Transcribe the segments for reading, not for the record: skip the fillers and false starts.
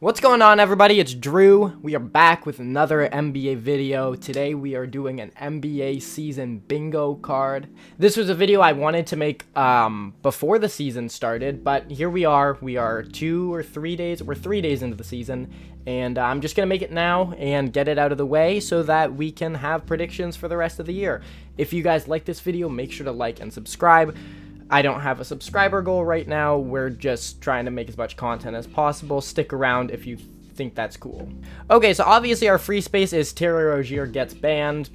What's going on, everybody? It's Drew. We are back with another NBA video. Today we are doing an NBA season bingo card. This was a video I wanted to make before the season started, but here we are. We are 3 days into the season, and I'm just gonna make it now and get it out of the way so that we can have predictions for the rest of the year. If you guys like this video, make sure to like and subscribe. I don't have a subscriber goal right now. We're just trying to make as much content as possible. Stick around if you think that's cool. Okay, so obviously our free space is Terry Rozier gets banned.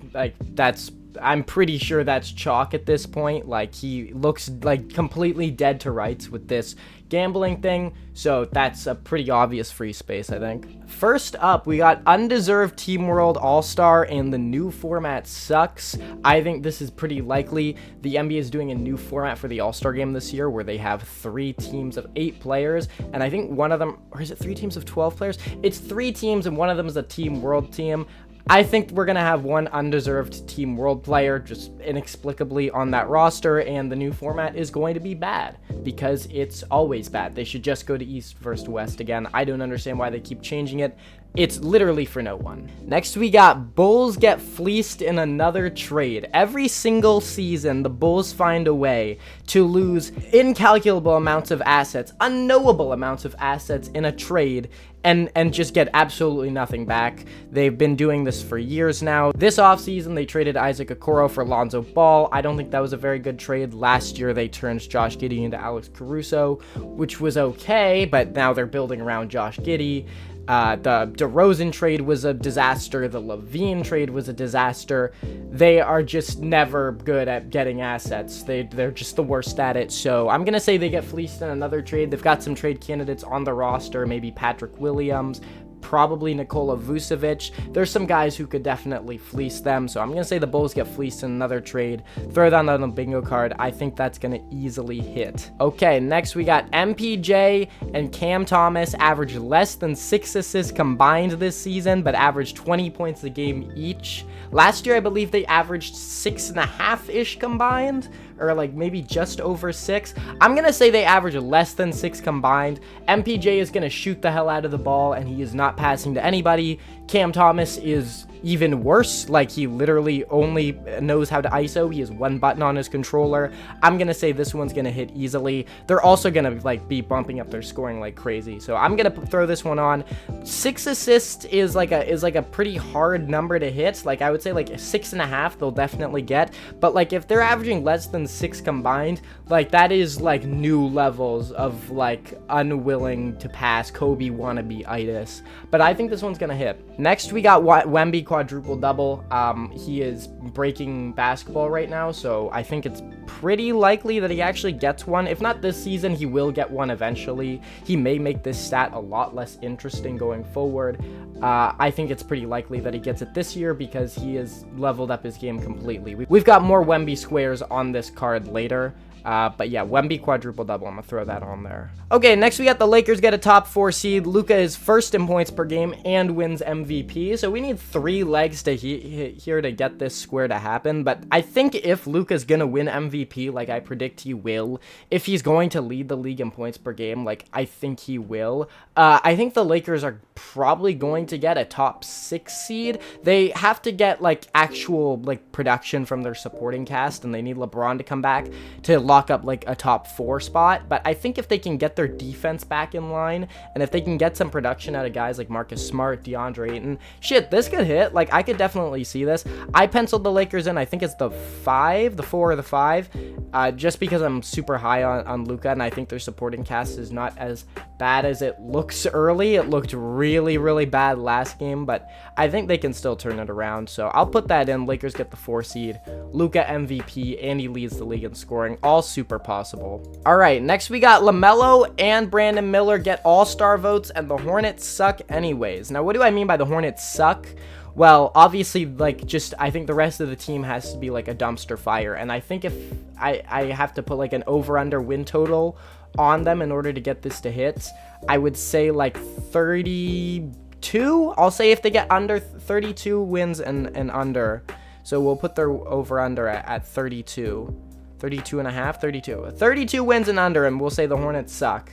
I'm pretty sure that's chalk at this point. Like, he looks like completely dead to rights with this gambling thing, so that's a pretty obvious free space, I think. First up, we got Undeserved Team World All-Star, and the new format sucks. I think this is pretty likely. The NBA is doing a new format for the All-Star game this year where they have 3 teams of 8 players, and I think one of them, or is it 3 teams of 12 players? It's 3 teams, and one of them is a Team World team. I think we're going to have one undeserved Team World player just inexplicably on that roster, and the new format is going to be bad because it's always bad. They should just go to East versus West again. I don't understand why they keep changing it. It's literally for no one. Next, we got Bulls get fleeced in another trade. Every single season, the Bulls find a way to lose incalculable amounts of assets, unknowable amounts of assets in a trade, and just get absolutely nothing back. They've been doing this for years now. This offseason, they traded Isaac Okoro for Lonzo Ball. I don't think that was a very good trade. Last year, they turned Josh Giddey into Alex Caruso, which was okay, but now they're building around Josh Giddey. The DeRozan trade was a disaster. The LaVine trade was a disaster. They are just never good at getting assets. They're just the worst at it. So I'm going to say they get fleeced in another trade. They've got some trade candidates on the roster, maybe Patrick Williams, probably Nikola Vucevic. There's some guys who could definitely fleece them, so I'm going to say the Bulls get fleeced in another trade. Throw that on the bingo card. I think that's going to easily hit. Okay, next we got MPJ and Cam Thomas average less than 6 assists combined this season, but average 20 points a game each. Last year, I believe they averaged 6.5-ish combined, or like maybe just over 6. I'm going to say they average less than 6 combined. MPJ is going to shoot the hell out of the ball, and he is not passing to anybody. Cam Thomas is even worse. Like, he literally only knows how to ISO. He has one button on his controller. I'm gonna say this one's gonna hit easily. They're also gonna like be bumping up their scoring like crazy, so I'm gonna throw this one on. 6 assists is like a pretty hard number to hit. Like, I would say like 6.5 they'll definitely get, but like if they're averaging less than 6 combined, like that is like new levels of like unwilling to pass Kobe wannabe itis. But I think this one's gonna hit. Next, we got Wemby quadruple double. He is breaking basketball right now, so I think it's pretty likely that he actually gets one. If not this season, he will get one eventually. He may make this stat a lot less interesting going forward. I think it's pretty likely that he gets it this year because he has leveled up his game completely. We've got more Wemby squares on this card later. But yeah, Wemby quadruple double. I'm gonna throw that on there. Okay, next we got the Lakers get a top 4 seed. Luka is first in points per game and wins MVP. So we need 3 legs to here to get this square to happen. But I think if Luka's gonna win MVP, like I predict he will, if he's going to lead the league in points per game, like I think he will. I think the Lakers are probably going to get a top 6 seed. They have to get like actual like production from their supporting cast, and they need LeBron to come back to lock up like a top 4 spot. But I think if they can get their defense back in line, and if they can get some production out of guys like Marcus Smart, DeAndre Ayton, shit, this could hit. Like, I could definitely see this. I penciled the Lakers in. I think it's the 4 or the 5, just because I'm super high on Luka, and I think their supporting cast is not as bad as it looks early. It looked really, really bad last game, but I think they can still turn it around. So I'll put that in. Lakers get the 4 seed. Luka MVP, and he leads the league in scoring. All super possible. All right, next we got LaMelo and Brandon Miller get all-star votes, and the Hornets suck anyways. Now, what do I mean by the Hornets suck? Well, obviously, like, just I think the rest of the team has to be like a dumpster fire, and I think if I have to put like an over-under win total on them in order to get this to hit, I would say like 32. I'll say if they get under 32 wins and under. So we'll put their over-under at 32. 32 and a half, 32. 32 wins and under, and we'll say the Hornets suck.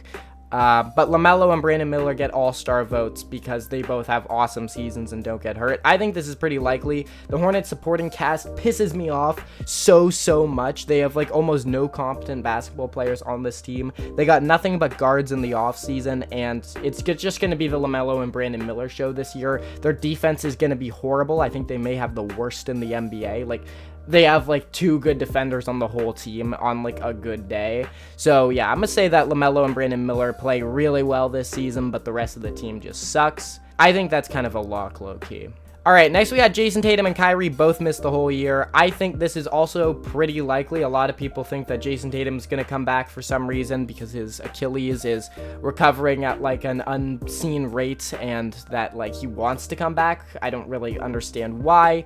But LaMelo and Brandon Miller get all-star votes because they both have awesome seasons and don't get hurt. I think this is pretty likely. The Hornets supporting cast pisses me off so much. They have like almost no competent basketball players on this team. They got nothing but guards in the offseason, and it's just going to be the LaMelo and Brandon Miller show this year. Their defense is going to be horrible. I think they may have the worst in the NBA. Like, they have like 2 good defenders on the whole team on like a good day. So yeah, I'm gonna say that LaMelo and Brandon Miller play really well this season, but the rest of the team just sucks. I think that's kind of a lock, low-key. All right, next we got Jason Tatum and Kyrie both missed the whole year. I think this is also pretty likely. A lot of people think that Jason Tatum's going to come back for some reason because his Achilles is recovering at like an unseen rate and that like he wants to come back. I don't really understand why.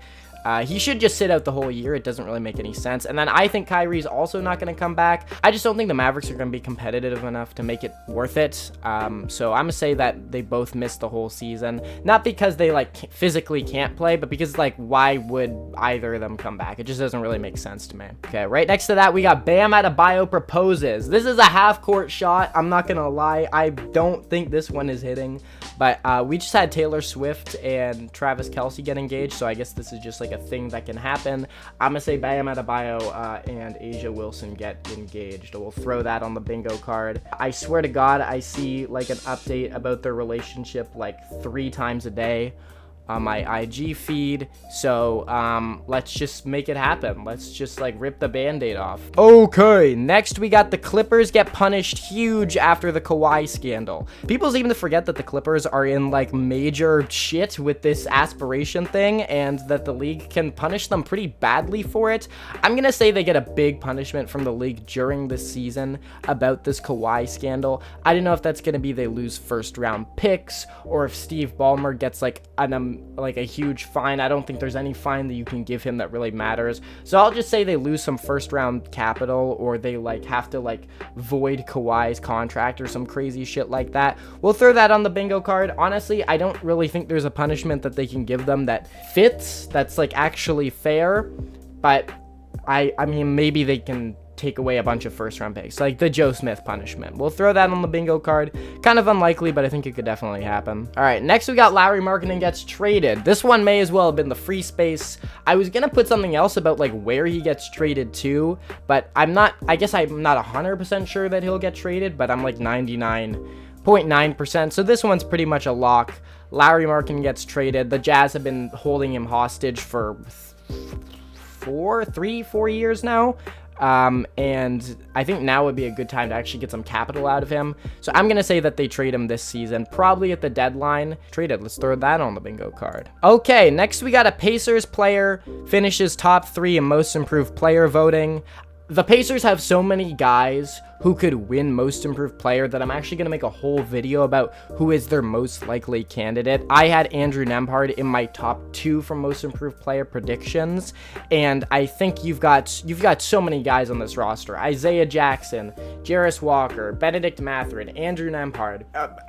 He should just sit out the whole year. It doesn't really make any sense. And then I think Kyrie's also not going to come back. I just don't think the Mavericks are going to be competitive enough to make it worth it. So I'm going to say that they both missed the whole season. Not because they like physically can't play, but because like why would either of them come back? It just doesn't really make sense to me. Okay, right next to that we got Bam Adebayo proposes. This is a half-court shot. I'm not going to lie. I don't think this one is hitting. But we just had Taylor Swift and Travis Kelce get engaged, so I guess this is just like a thing that can happen. I'm gonna say Bam Adebayo and A'ja Wilson get engaged. We'll throw that on the bingo card. I swear to God, I see like an update about their relationship like 3 times a day on my IG feed. So let's just make it happen. Let's just like rip the band-aid off. Okay, next we got the Clippers get punished huge after the Kawhi scandal. People seem to forget that the Clippers are in like major shit with this aspiration thing and that the league can punish them pretty badly for it. I'm gonna say they get a big punishment from the league during this season about this Kawhi scandal. I don't know if that's gonna be they lose first round picks or if Steve Ballmer gets like a huge fine. I don't think there's any fine that you can give him that really matters. So I'll just say they lose some first round capital, or they like have to like void Kawhi's contract or some crazy shit like that. We'll throw that on the bingo card. Honestly, I don't really think there's a punishment that they can give them that fits, that's like actually fair. But I mean, maybe they can take away a bunch of first round picks, like the Joe Smith punishment. We'll throw that on the bingo card. Kind of unlikely, but I think it could definitely happen. All right, next we got Lauri Markkanen gets traded. This one may as well have been the free space. I was gonna put something else about like where he gets traded to, but I guess I'm not 100% sure that he'll get traded, but I'm like 99.9%. So this one's pretty much a lock. Lauri Markkanen gets traded. The Jazz have been holding him hostage for 4 years now. And I think now would be a good time to actually get some capital out of him. So I'm going to say that they trade him this season, probably at the deadline. Traded. Let's throw that on the bingo card. Okay, next we got a Pacers player finishes top 3 in most improved player voting. The Pacers have so many guys who could win most improved player that I'm actually going to make a whole video about who is their most likely candidate. I had Andrew Nembhard in my top 2 for most improved player predictions, and I think you've got so many guys on this roster. Isaiah Jackson, Jarris Walker, Benedict Mathurin, Andrew Nembhard.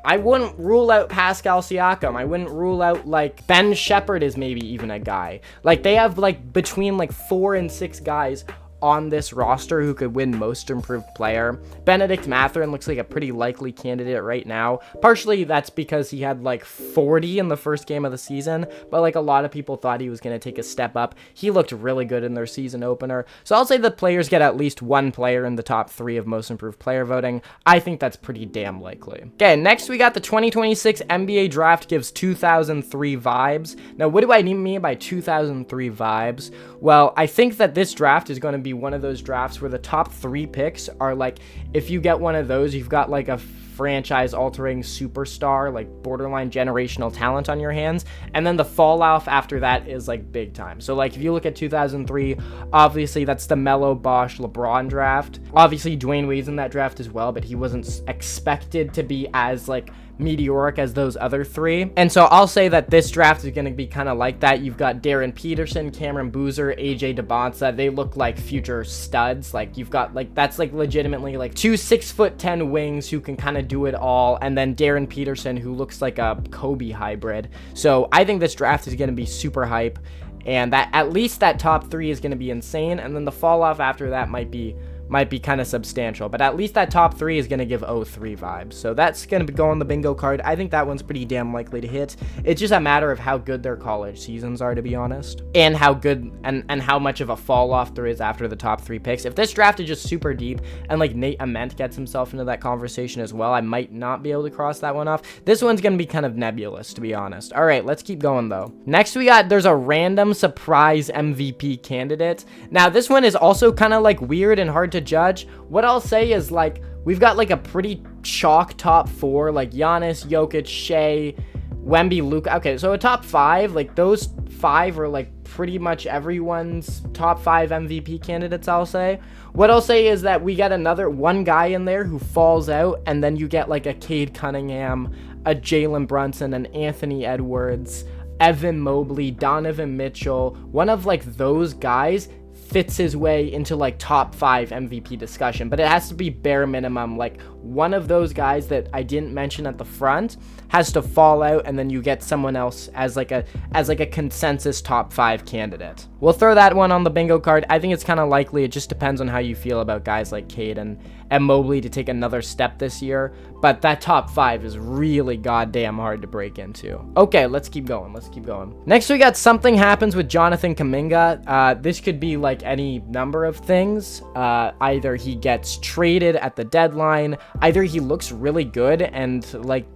I wouldn't rule out Pascal Siakam. I wouldn't rule out like Ben Shepherd is maybe even a guy. Like they have like between like 4 and 6 guys on this roster who could win most improved player. Benedict Mathurin looks like a pretty likely candidate right now. Partially that's because he had like 40 in the first game of the season, but like a lot of people thought he was going to take a step up. He looked really good in their season opener. So I'll say the players get at least 1 player in the top 3 of most improved player voting. I think that's pretty damn likely. Okay, next we got the 2026 NBA draft gives 2003 vibes. Now, what do I mean by 2003 vibes? Well, I think that this draft is going to be one of those drafts where the top 3 picks are like, if you get one of those, you've got like a franchise-altering superstar, like borderline generational talent on your hands, and then the fall off after that is like big time. So like if you look at 2003, obviously that's the Melo, Bosh, LeBron draft. Obviously Dwayne Wade's in that draft as well, but he wasn't expected to be as like meteoric as those other 3. And so I'll say that this draft is going to be kind of like that. You've got Darren Peterson, Cameron Boozer, AJ DeBonsa. They look like future studs. Like you've got like, that's like legitimately like 2 6'10" wings who can kind of do it all. And then Darren Peterson, who looks like a Kobe hybrid. So I think this draft is going to be super hype. And that at least that top 3 is going to be insane. And then the fall off after that might be might be kind of substantial, but at least that top 3 is going to give 03 vibes. So that's going to go on the bingo card. I think that one's pretty damn likely to hit. It's just a matter of how good their college seasons are, to be honest, and how good and how much of a fall off there is after the top 3 picks. If this draft is just super deep and like Nate Ament gets himself into that conversation as well, I might not be able to cross that one off. This one's going to be kind of nebulous, to be honest. All right, let's keep going though. Next there's a random surprise MVP candidate. Now this one is also kind of like weird and hard to judge. What I'll say is like we've got like a pretty chalk top 4, like Giannis, Jokic, Shea, Wemby, Luka. Okay, so a top 5, like those 5 are like pretty much everyone's top 5 MVP candidates, I'll say. What I'll say is that we get another one guy in there who falls out, and then you get like a Cade Cunningham, a Jalen Brunson, an Anthony Edwards, Evan Mobley, Donovan Mitchell. One of like those guys fits his way into like top 5 MVP discussion, but it has to be bare minimum. Like one of those guys that I didn't mention at the front has to fall out, and then you get someone else as like a consensus top 5 candidate. We'll throw that one on the bingo card. I think it's kind of likely. It just depends on how you feel about guys like Cade and Mobley to take another step this year, but that top 5 is really goddamn hard to break into. Okay, let's keep going. Next, we got something happens with Jonathan Kuminga. This could be like any number of things. Either he gets traded at the deadline, either he looks really good and like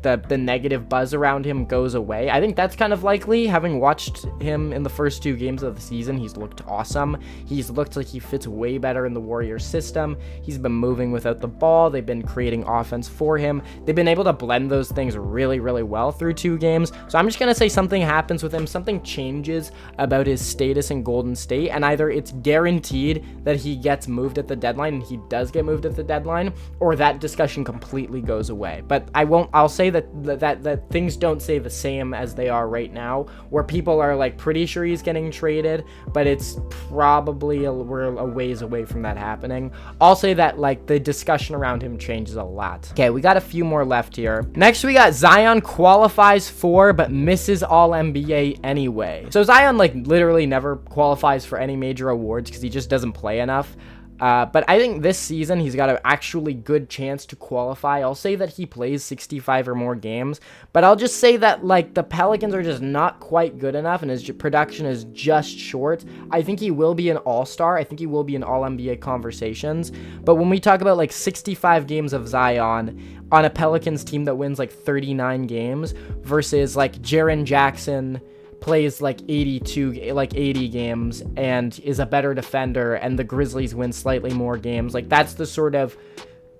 the negative buzz around him goes away. I think that's kind of likely. Having watched him in the first 2 games of the season, he's looked awesome. He's looked like he fits way better in the Warriors system. He's been moving without the ball. They've been creating offense for him. They've been able to blend those things really, really well through 2 games. So I'm just going to say something happens with him. Something changes about his status in Golden State, and either it's guaranteed that he gets moved at the deadline, and he does get moved at the deadline, or that discussion completely goes away. But I'll say that things don't stay the same as they are right now, where people are like pretty sure he's getting traded, but it's probably we're a ways away from that happening. I'll say that like the discussion around him changes a lot. Okay, we got a few more left here. Next, we got Zion qualifies for but misses all NBA anyway. So Zion like literally never qualifies for any major awards because he just doesn't play enough. But I think this season he's got an actually good chance to qualify. I'll say that he plays 65 or more games, but I'll just say that like the Pelicans are just not quite good enough and his production is just short. I think he will be an all-star. I think he will be in all-NBA conversations. But when we talk about like 65 games of Zion on a Pelicans team that wins like 39 games versus like Jaren Jackson plays like 80 games and is a better defender, and the Grizzlies win slightly more games, like that's the sort of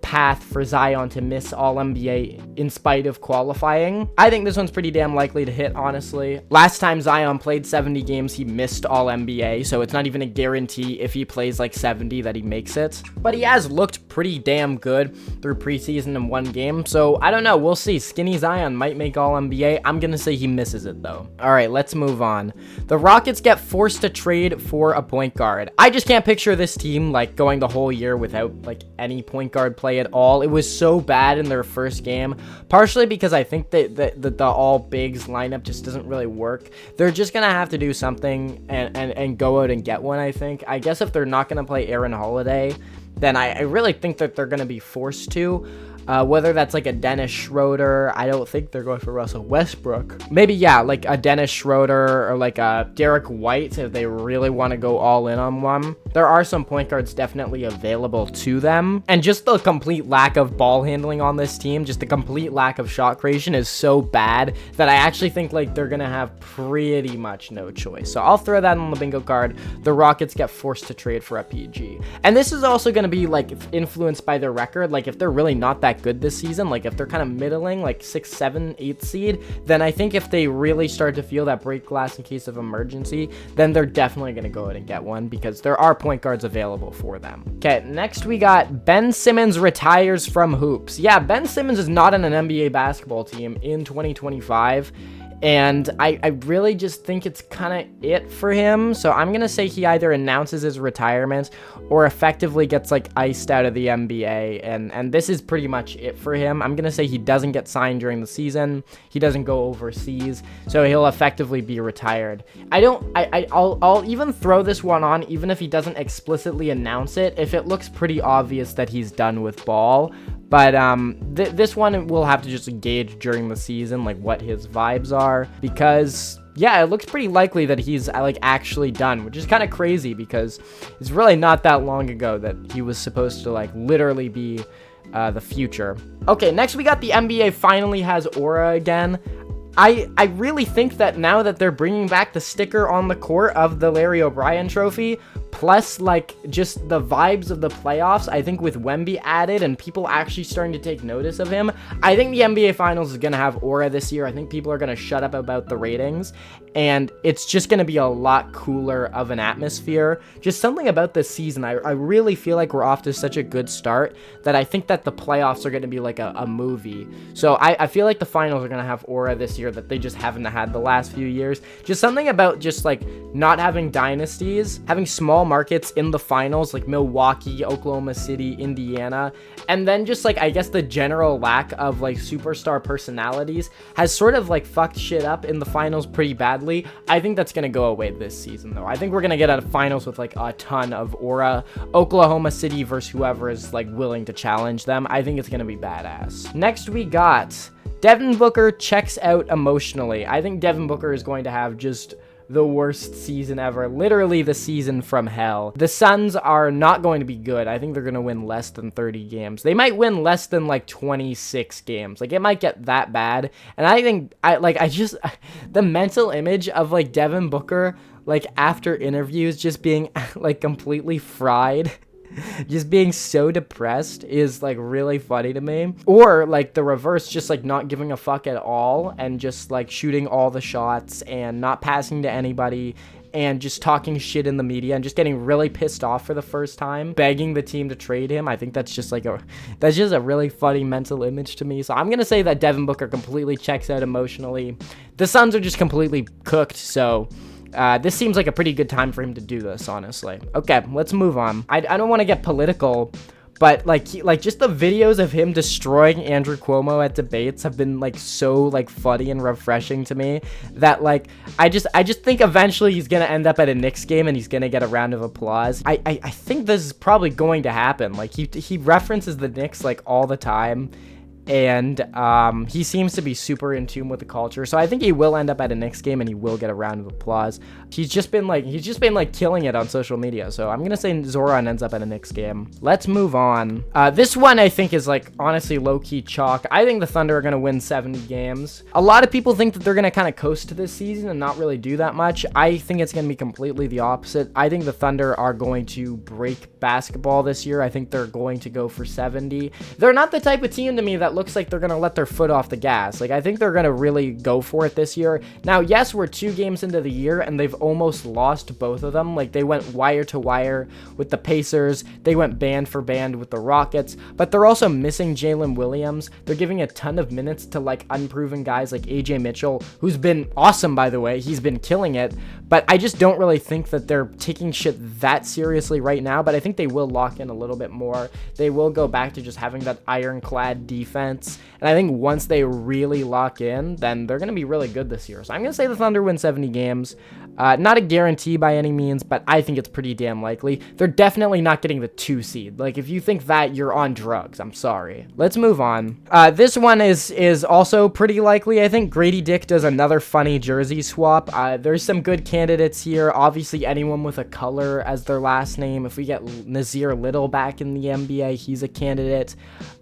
path for Zion to miss all NBA in spite of qualifying. I think this one's pretty damn likely to hit, honestly. Last time Zion played 70 games, he missed all NBA, so it's not even a guarantee if he plays like 70 that he makes it. But he has looked pretty damn good through preseason in 1 game, so I don't know. We'll see. Skinny Zion might make all NBA. I'm gonna say he misses it though. All right, let's move on. The Rockets get forced to trade for a point guard. I just can't picture this team like going the whole year without like any point guard play at all. It was so bad in their first game, partially because I think that the all bigs lineup just doesn't really work. They're just gonna have to do something and go out and get one. I guess if they're not gonna play Aaron Holiday, then I really think that they're gonna be forced to. Whether that's like a Dennis Schroeder, I don't think they're going for Russell Westbrook. Maybe, yeah, like a Dennis Schroeder or like a Derek White if they really want to go all in on one. There are some point guards definitely available to them. And just the complete lack of ball handling on this team, just the complete lack of shot creation is so bad that I actually think like they're going to have pretty much no choice. So I'll throw that on the bingo card. The Rockets get forced to trade for a PG. And this is also going to be like influenced by their record. Like if they're really not that good this season, like if they're kind of middling, like 6th, 7th, 8th seed, then I think if they really start to feel that break glass in case of emergency, then they're definitely going to go ahead and get one because there are point guards available for them. Okay, next we got Ben Simmons retires from hoops. Yeah, Ben Simmons is not on an NBA basketball team in 2025. And I really just think it's kind of it for him. So I'm going to say he either announces his retirement or effectively gets like iced out of the NBA. And this is pretty much it for him. I'm going to say he doesn't get signed during the season. He doesn't go overseas. So he'll effectively be retired. I'll even throw this one on, even if he doesn't explicitly announce it, if it looks pretty obvious that he's done with ball. But this one we'll have to just gauge during the season, like what his vibes are, because yeah, it looks pretty likely that he's like actually done, which is kind of crazy because it's really not that long ago that he was supposed to like literally be the future. Okay, next we got the NBA finally has Aura again. I really think that now that they're bringing back the sticker on the court of the Larry O'Brien trophy, plus like just the vibes of the playoffs, I think with Wemby added and people actually starting to take notice of him, I think the NBA Finals is going to have Aura this year. I think people are going to shut up about the ratings, and it's just going to be a lot cooler of an atmosphere. Just something about this season, I really feel like we're off to such a good start that I think that the playoffs are going to be like a movie. So I feel like the finals are going to have Aura this year that they just haven't had the last few years. Just something about just like not having dynasties, having small markets in the finals like Milwaukee, Oklahoma City, Indiana, and then just like I guess the general lack of like superstar personalities has sort of like fucked shit up in the finals pretty badly. I think that's gonna go away this season though. I think we're gonna get a finals with like a ton of Aura, Oklahoma City versus whoever is like willing to challenge them. I think it's gonna be badass. Next we got Devin Booker checks out emotionally. I think Devin Booker is going to have just the worst season ever. Literally the season from hell. The Suns are not going to be good. I think they're going to win less than 30 games. They might win less than like 26 games. Like it might get that bad. And I think the mental image of like Devin Booker like after interviews just being like completely fried, just being so depressed is like really funny to me. Or like the reverse, just like not giving a fuck at all and just like shooting all the shots and not passing to anybody and just talking shit in the media and just getting really pissed off for the first time, begging the team to trade him. I think that's just a really funny mental image to me. So I'm gonna say that Devin Booker completely checks out emotionally. The Suns are just completely cooked, so this seems like a pretty good time for him to do this, honestly. Okay, let's move on. I don't want to get political, but like just the videos of him destroying Andrew Cuomo at debates have been like so like funny and refreshing to me that like I just think eventually he's gonna end up at a Knicks game and he's gonna get a round of applause. I think this is probably going to happen. Like he references the Knicks like all the time. And he seems to be super in tune with the culture, so I think he will end up at a Knicks game and he will get a round of applause. He's just been killing it on social media, so I'm gonna say Zoran ends up at a Knicks game. Let's move on. This one I think is like honestly low-key chalk. I think the Thunder are gonna win 70 games. A lot of people think that they're gonna kind of coast to this season and not really do that much. I think it's gonna be completely the opposite. I think the Thunder are going to break basketball this year. I think they're going to go for 70. They're not the type of team to me that looks like they're gonna let their foot off the gas. Like I think they're gonna really go for it this year. Now, yes, we're 2 games into the year and they've almost lost both of them. Like they went wire to wire with the Pacers, they went band for band with the Rockets, but they're also missing Jalen Williams. They're giving a ton of minutes to like unproven guys like AJ Mitchell, who's been awesome, by the way. He's been killing it, but I just don't really think that they're taking shit that seriously right now. But I think they will lock in a little bit more. They will go back to just having that ironclad defense. And I think once they really lock in, then they're going to be really good this year. So I'm going to say the Thunder win 70 games. Not a guarantee by any means, but I think it's pretty damn likely. They're definitely not getting the 2 seed. Like, if you think that, you're on drugs. I'm sorry. Let's move on. This one is also pretty likely. I think Grady Dick does another funny jersey swap. There's some good candidates here. Obviously, anyone with a color as their last name. If we get Nazir Little back in the NBA, he's a candidate.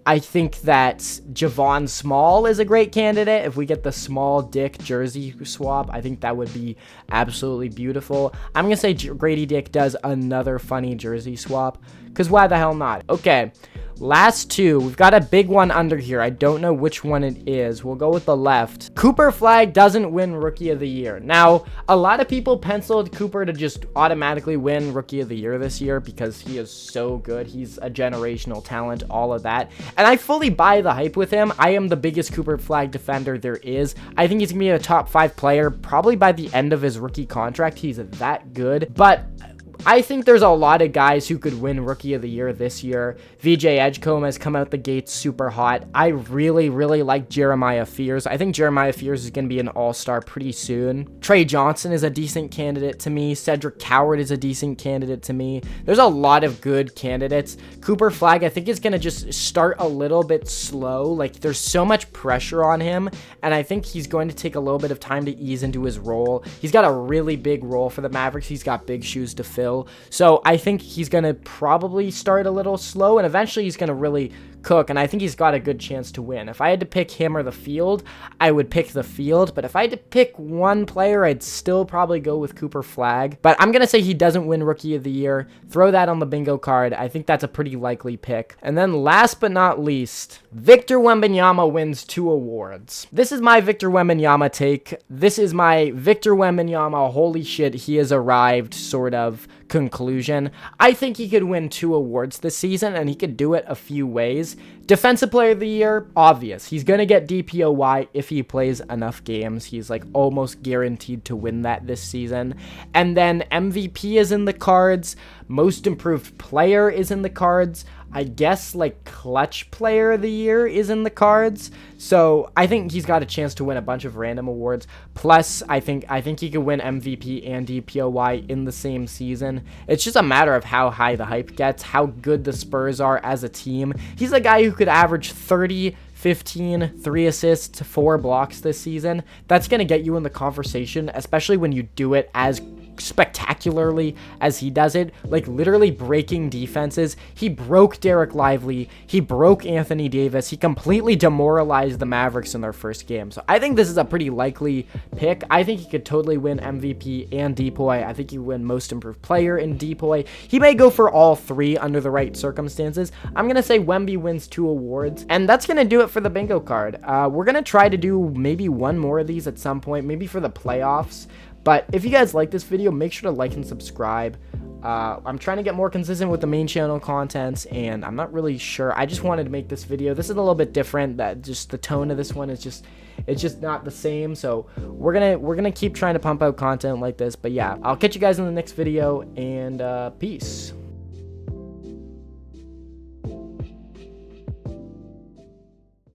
I think that Javon Small is a great candidate. If we get the Small Dick jersey swap, I think that would be absolutely beautiful. I'm going to say Grady Dick does another funny jersey swap, because why the hell not? Okay, last two, we've got a big one under here. I don't know which one it is. We'll go with the left. Cooper Flagg doesn't win Rookie of the Year. Now, a lot of people penciled Cooper to just automatically win Rookie of the Year this year because he is so good. He's a generational talent, all of that. And I fully buy the hype with him. I am the biggest Cooper Flagg defender there is. I think he's going to be a top 5 player probably by the end of his rookie contract. He's that good. But I think there's a lot of guys who could win Rookie of the Year this year. VJ Edgecombe has come out the gates super hot. I really like Jeremiah Fears. I think Jeremiah Fears is going to be an all-star pretty soon. Trey Johnson is a decent candidate to me. Cedric Coward is a decent candidate to me. There's a lot of good candidates. Cooper Flagg, I think, is going to just start a little bit slow. Like, there's so much pressure on him, and I think he's going to take a little bit of time to ease into his role. He's got a really big role for the Mavericks. He's got big shoes to fill. So I think he's going to probably start a little slow, and eventually he's going to really cook, and I think he's got a good chance to win. If I had to pick him or the field, I would pick the field, but if I had to pick one player, I'd still probably go with Cooper Flagg. But I'm going to say he doesn't win Rookie of the Year. Throw that on the bingo card. I think that's a pretty likely pick. And then last but not least, Victor Wembanyama wins 2 awards. This is my Victor Wembanyama take. This is my Victor Wembanyama, holy shit, he has arrived sort of conclusion. I think he could win 2 awards this season, and he could do it a few ways. Defensive Player of the Year, obvious. He's going to get DPOY if he plays enough games. He's like almost guaranteed to win that this season. And then MVP is in the cards. Most Improved Player is in the cards. I guess like Clutch Player of the Year is in the cards. So I think he's got a chance to win a bunch of random awards. Plus, I think he could win MVP and DPOY in the same season. It's just a matter of how high the hype gets, how good the Spurs are as a team. He's a guy who could average 30, 15, 3 assists, 4 blocks this season. That's going to get you in the conversation, especially when you do it as spectacularly as he does it, like literally breaking defenses. He broke Derek Lively, he broke Anthony Davis, he completely demoralized the Mavericks in their first game. So I think this is a pretty likely pick. I think he could totally win MVP and DPOY. I think he would win Most Improved Player in DPOY. He may go for all 3 under the right circumstances. I'm gonna say Wemby wins 2 awards, and that's gonna do it for the bingo card. We're gonna try to do maybe one more of these at some point, maybe for the playoffs. But if you guys like this video, make sure to like and subscribe. I'm trying to get more consistent with the main channel contents, and I'm not really sure. I just wanted to make this video. This is a little bit different. That just the tone of this one is just, it's just not the same. So we're gonna keep trying to pump out content like this. But yeah, I'll catch you guys in the next video, and peace.